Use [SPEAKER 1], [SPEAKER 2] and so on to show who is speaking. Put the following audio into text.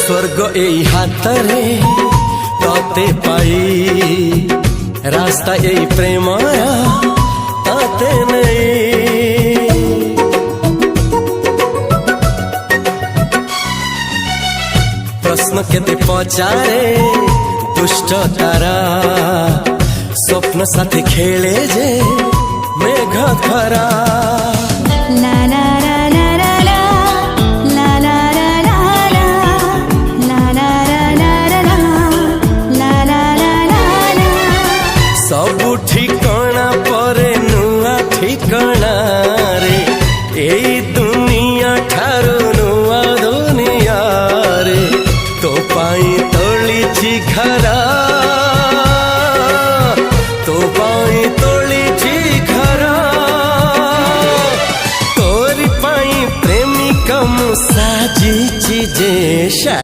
[SPEAKER 1] स्वर्ग एई हातरे तते पाई रास्ता एई प्रेमाया ताते नहीं। प्रश्न केते पचारे दुष्ट तारा स्वप्न साथी खेले जे मेघ खरा।
[SPEAKER 2] ला ला ला ला ला ला ला ला ला ला ला ला ला ला ला।
[SPEAKER 1] सबु ठिकाना परे नुआ ठिकाना रे एई दुनिया ठारू नुआ दुनिया रे। तो पाई तोलिछि घरा तो पाई तोलिछि घरा तोरी पाई प्रेमिका मु साजिछि जे।